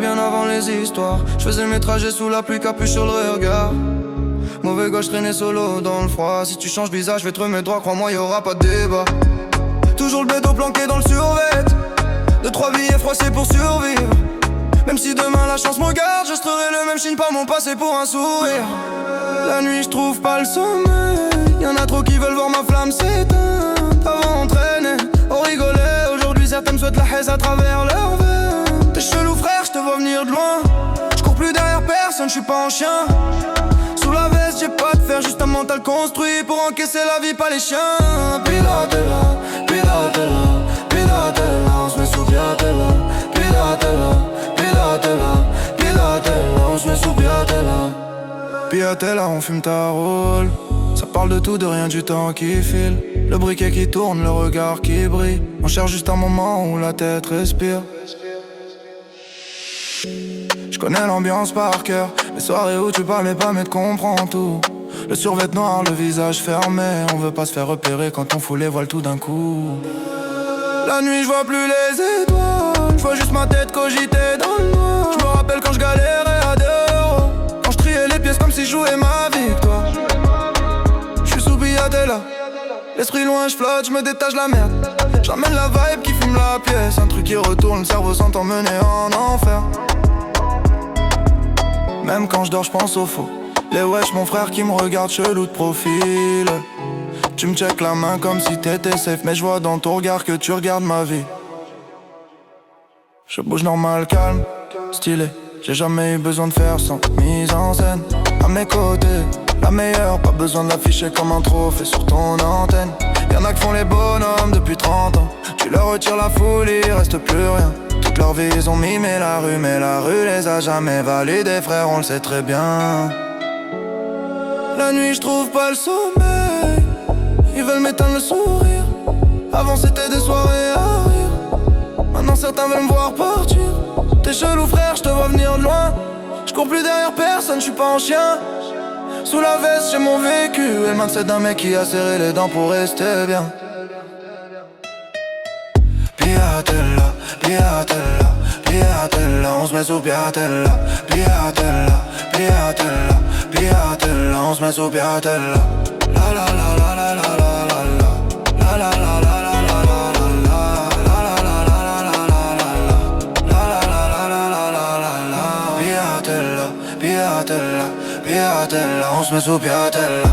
bien avant les histoires. Je faisais mes trajets sous la pluie, capuche sur le regard. Mauvais gauche traîner solo dans le froid. Si tu changes visage, je vais te remettre droit, crois-moi, y'aura pas de débat. Toujours le bédo planqué dans le survêt. 2-3 billets froissés pour survivre. Même si demain la chance me garde, je serai le même signe par mon passé pour un sourire. La nuit je trouve pas le sommeil. Y'en a trop qui veulent voir ma flamme s'éteindre. Avant on traînait, on rigolait. Aujourd'hui certains me souhaitent la haine à travers leurs veines. T'es chelou frère, je te vois venir de loin. Je cours plus derrière personne, je suis pas en chien. Sous la veste j'ai pas de fer, juste un mental construit pour encaisser la vie, pas les chiens. Pilote-la, pilote-la, pilote-la, on se met sous pilote-la. Pilote-la, pilote-la, pilote-la, on se met sous pilote-la. Pilote-la, on fume ta rôle. Ça parle de tout, de rien, du temps qui file. Le briquet qui tourne, le regard qui brille. On cherche juste un moment où la tête respire. Je connais l'ambiance par cœur. Les soirées où tu parlais pas mais tu comprends tout. Le survêt noir, le visage fermé. On veut pas se faire repérer quand on fout les voiles tout d'un coup. La nuit je vois plus les étoiles. Je vois juste ma tête cogiter dans le noir. Je me rappelle quand je galérais à 2 euros. Quand je triais les pièces comme si je jouais ma victoire. L'esprit loin, je flotte, je me détache la merde. J'emmène la vibe qui fume la pièce. Un truc qui retourne, le cerveau sans t'emmener en enfer. Même quand je dors, je pense au faux. Les wesh, mon frère qui me regarde chelou de profil. Tu me check la main comme si t'étais safe. Mais je vois dans ton regard que tu regardes ma vie. Je bouge normal, calme, stylé. J'ai jamais eu besoin de faire sans mise en scène. À mes côtés, la meilleure, pas besoin de l'afficher comme un trophée sur ton antenne. Y'en a qui font les bonhommes depuis 30 ans. Tu leur retires la foule, il reste plus rien. Toute leur vie ils ont mimé la rue, mais la rue les a jamais validés, frère, on le sait très bien. La nuit je trouve pas le sommeil. Ils veulent m'éteindre le sourire. Avant c'était des soirées à rire. Maintenant certains veulent me voir partir. T'es chelou frère, je te vois venir de loin. Je cours plus derrière personne, je suis pas en chien. Sous la veste j'ai mon vécu et le mindset d'un mec qui a serré les dents pour rester bien. Piatella, piatella, piatella, on se met sous piatella. Piatella, piatella, piatella, on se met sous piatella. La la la la la la la la la la la la la. Piatella, piatella, on se met sous piatella.